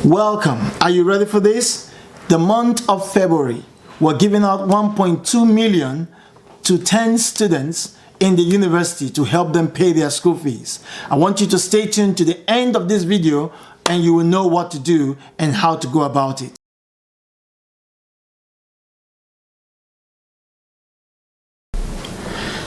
Welcome. Are you ready for this? The month of February, we're giving out 1.2 million to 10 students in the university to help them pay their school fees. I want you to stay tuned to the end of this video and you will know what to do and how to go about it.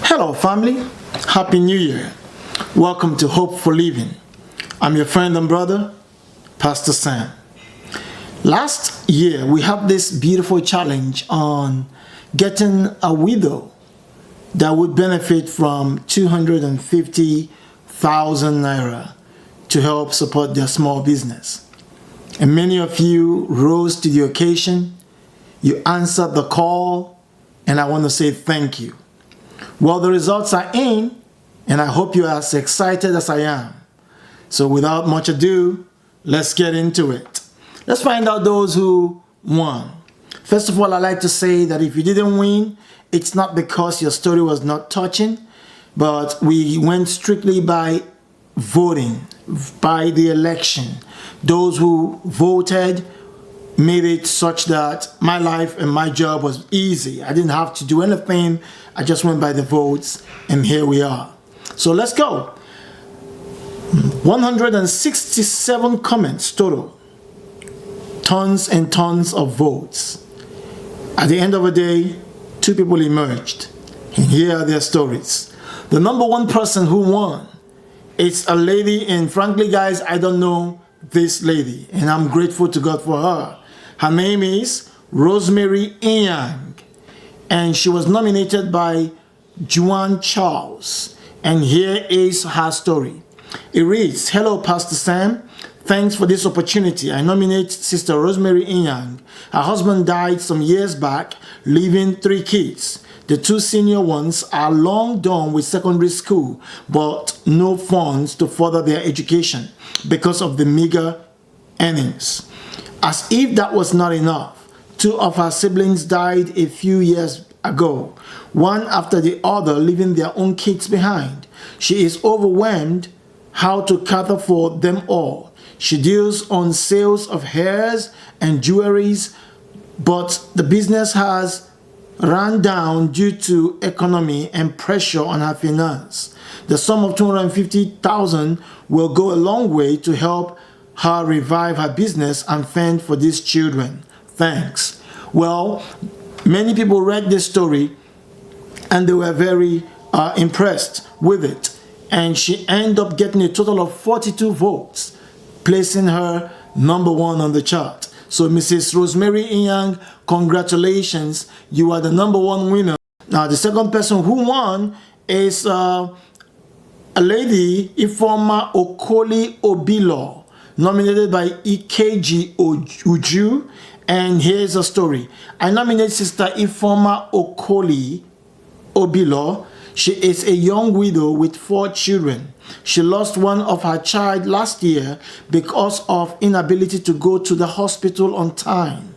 Hello family, Happy New Year. Welcome to Hope for Living. I'm your friend and brother, Pastor Sam. Last year we had this beautiful challenge on getting a widow that would benefit from 250,000 naira to help support their small business. And many of you rose to the occasion, you answered the call, and I want to say thank you. Well, the results are in, and I hope you are as excited as I am. So without much ado, let's get into it. Let's find out those who won. First of all, I'd like to say that if you didn't win, it's not because your story was not touching, but we went strictly by voting, by the election. Those who voted made it such that my life and my job was easy. I didn't have to do anything. I just went by the votes, and here we are. So let's go. 167 comments total. Tons and tons of votes. At the end of the day, two people emerged. And here are their stories. The number one person who won is a lady, and frankly guys, I don't know this lady, and I'm grateful to God for her. Her name is Rosemary Inyang, and she was nominated by Juan Charles. And here is her story. It reads, "Hello, Pastor Sam. Thanks for this opportunity. I nominate Sister Rosemary Inyang. Her husband died some years back, leaving 3 kids. The 2 senior ones are long done with secondary school, but no funds to further their education because of the meager earnings. As if that was not enough, 2 of her siblings died a few years ago, one after the other, leaving their own kids behind. She is overwhelmed how to cater for them all. She deals on sales of hairs and jewelries, but the business has run down due to economy and pressure on her finance. The sum of 250,000 will go a long way to help her revive her business and fend for these children. Thanks." Well, many people read this story and they were very impressed with it. And she ended up getting a total of 42 votes, placing her number 1 on the chart. So Mrs. Rosemary Inyang, congratulations, you are the number 1 winner. Now the second person who won is a lady, Ifeoma Okoli Obilo, nominated by EKG Uju. And here's a story. I nominate Sister Ifeoma Okoli Obilo. She is a young widow with 4 children. She lost one of her child last year because of inability to go to the hospital on time.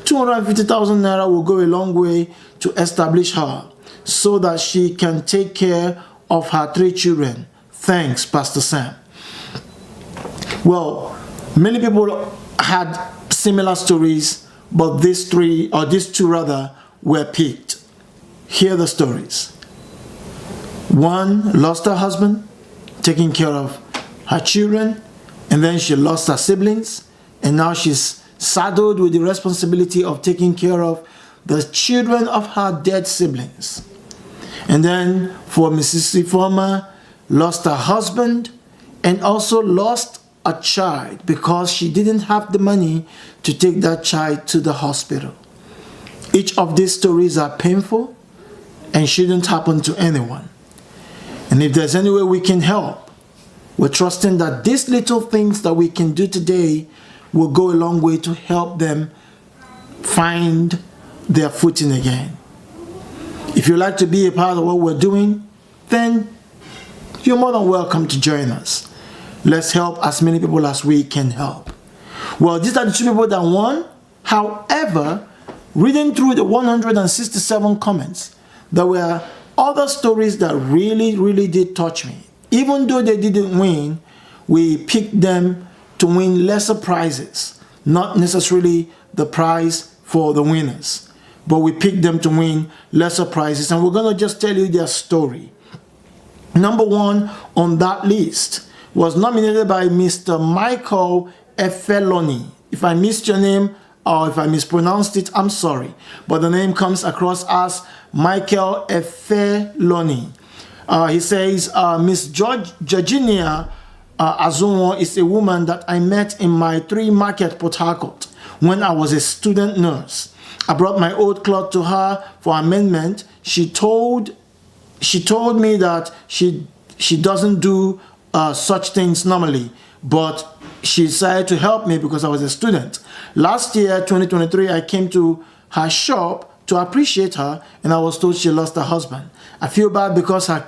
250,000 naira will go a long way to establish her so that she can take care of her 3 children. Thanks, Pastor Sam. Well, many people had similar stories, but these 2 were picked. Here are the stories. One lost her husband, taking care of her children, and then she lost her siblings, and now she's saddled with the responsibility of taking care of the children of her dead siblings. And then for Mrs. Ifeoma, lost her husband and also lost a child because she didn't have the money to take that child to the hospital. Each of these stories are painful and shouldn't happen to anyone. And if there's any way we can help, we're trusting that these little things that we can do today will go a long way to help them find their footing again. If you'd like to be a part of what we're doing, then you're more than welcome to join us. Let's help as many people as we can help. Well, these are the 2 people that won. However, reading through the 167 comments, there were other stories that really did touch me. Even though they didn't win, we picked them to win lesser prizes, not necessarily the prize for the winners, but we picked them to win lesser prizes, and we're going to just tell you their story. Number one on that list was nominated by Mr. Michael Efeloni. If I missed your name or if I mispronounced it, I'm sorry, but the name comes across as Michael Efeloni. He says, Miss Georgina Azunwo is a woman that I met in my 3 Market, Port Harcourt, when I was a student nurse. I brought my old cloth to her for amendment. She told me that she doesn't do such things normally, but she decided to help me because I was a student. Last year, 2023, I came to her shop to appreciate her, and I was told she lost her husband. I feel bad because her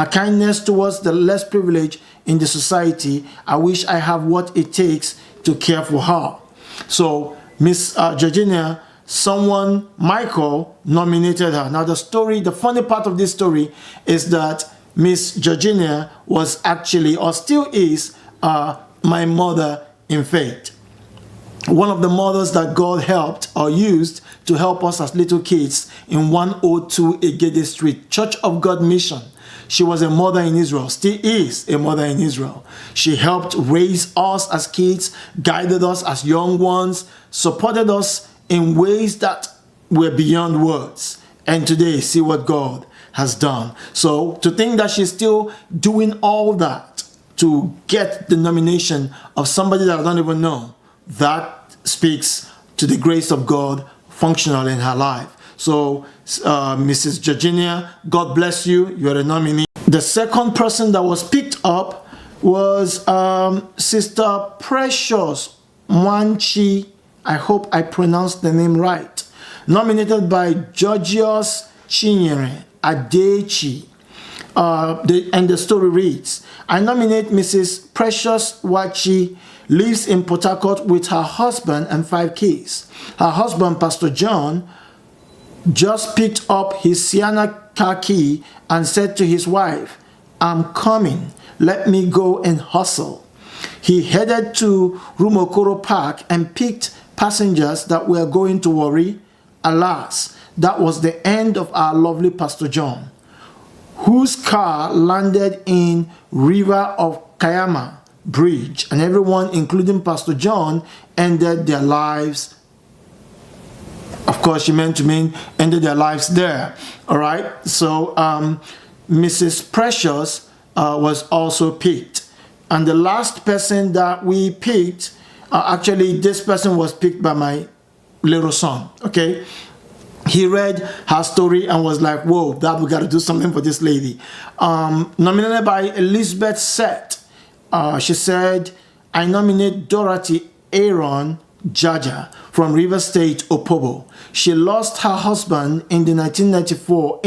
kindness towards the less privileged in the society. I wish I have what it takes to care for her. So Miss Georgina, Michael nominated her. Now the funny part of this story is that Miss Georgina was actually, or still is, my mother in faith. One of the mothers that God helped or used to help us as little kids in 102 Egede Street, Church of God Mission. She was a mother in Israel, still is a mother in Israel. She helped raise us as kids, guided us as young ones, supported us in ways that were beyond words. And today, see what God has done. So to think that she's still doing all that to get the nomination of somebody that I don't even know, that speaks to the grace of God functional in her life. So Mrs. Georgina, God bless you. You're a nominee. The second person that was picked up was Sister Precious Mwanchi. I hope I pronounced the name right. Nominated by Georgios Chinyere Adechi. And the story reads, I nominate Mrs. Precious Wachi, lives in Port Harcourt with her husband and 5 kids. Her husband, Pastor John, just picked up his Sienna car key and said to his wife, I'm coming, let me go and hustle. He headed to Rumokoro Park and picked passengers that were going to Warri. Alas, that was the end of our lovely Pastor John, whose car landed in River of Kayama Bridge, and everyone, including Pastor John, ended their lives. Of course, she meant to mean ended their lives there. All right. So Mrs. Precious was also picked, and the last person that we picked, actually, this person was picked by my little son. Okay. He read her story and was like, whoa, Dad, we got to do something for this lady. Nominated by Elizabeth Seth. She said, I nominate Dorothy Aaron Jaja from River State, Opobo. She lost her husband in 1994,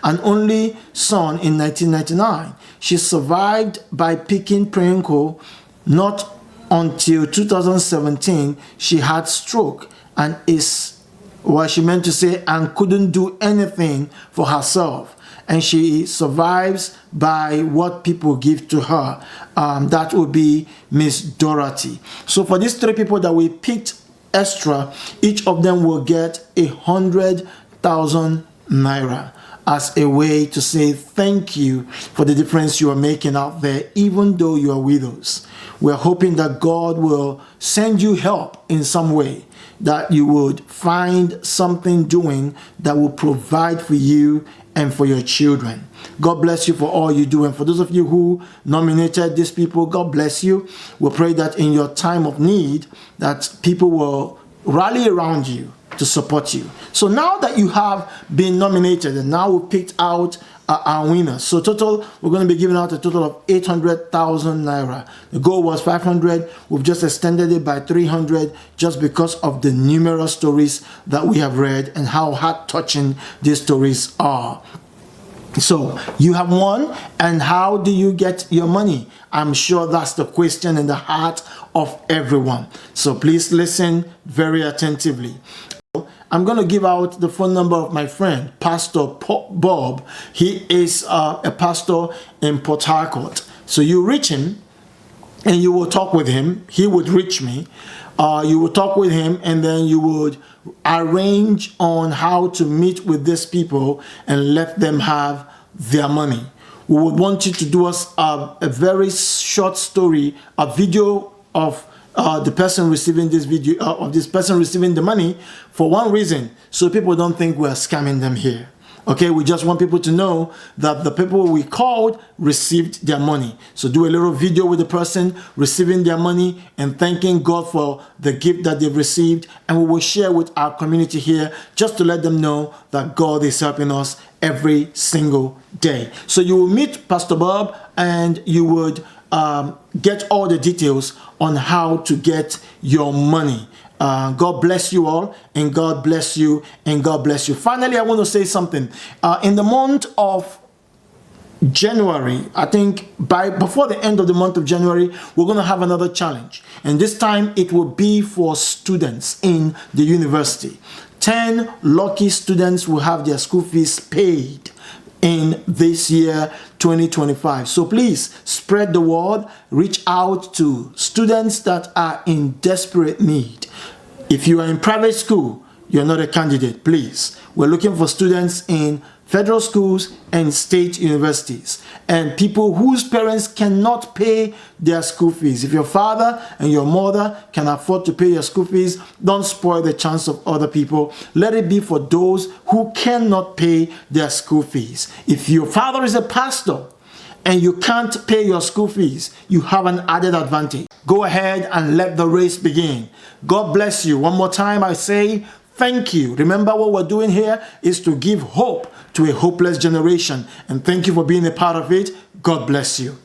and only son in 1999. She survived by picking Prenko. Not until 2017, she had stroke and she meant to say, and couldn't do anything for herself. And she survives by what people give to her. That would be Miss Dorothy. So for these 3 people that we picked extra, each of them will get 100,000 naira as a way to say thank you for the difference you are making out there, even though you are widows. We're hoping that God will send you help in some way, that you would find something doing that will provide for you and for your children. God bless you for all you do. And for those of you who nominated these people, God bless you. We pray that in your time of need, that people will rally around you to support you. So now that you have been nominated, and now we've picked out our winners. So total, we're going to be giving out a total of 800,000 naira. The goal was 500. We've just extended it by 300 just because of the numerous stories that we have read and how heart-touching these stories are. So you have won, and how do you get your money? I'm sure that's the question in the heart of everyone. So please listen very attentively. I'm going to give out the phone number of my friend, Pastor Bob. He is a pastor in Port Harcourt. So you reach him and you will talk with him. He would reach me. You will talk with him, and then you would arrange on how to meet with these people and let them have their money. We would want you to do us a very short story, a video of the person receiving this video, of this person receiving the money, for one reason, so people don't think we're scamming them here. Okay, we just want people to know that the people we called received their money. So do a little video with the person receiving their money and thanking God for the gift that they've received, and we will share with our community here just to let them know that God is helping us every single day. So you will meet Pastor Bob, and you would get all the details on how to get your money. God bless you all, and God bless you, and God bless you. Finally, I want to say something. In the month of January, I think before the end of the month of January, we're going to have another challenge. And this time it will be for students in the university. 10 lucky students will have their school fees paid in this year 2025. So please spread the word, reach out to students that are in desperate need. If you are in private school, you're not a candidate, please. We're looking for students in federal schools and state universities, and people whose parents cannot pay their school fees. If your father and your mother can afford to pay your school fees, don't spoil the chance of other people. Let it be for those who cannot pay their school fees. If your father is a pastor and you can't pay your school fees, you have an added advantage. Go ahead and let the race begin. God bless you. One more time I say thank you. Remember, what we're doing here is to give hope to a hopeless generation. And thank you for being a part of it. God bless you.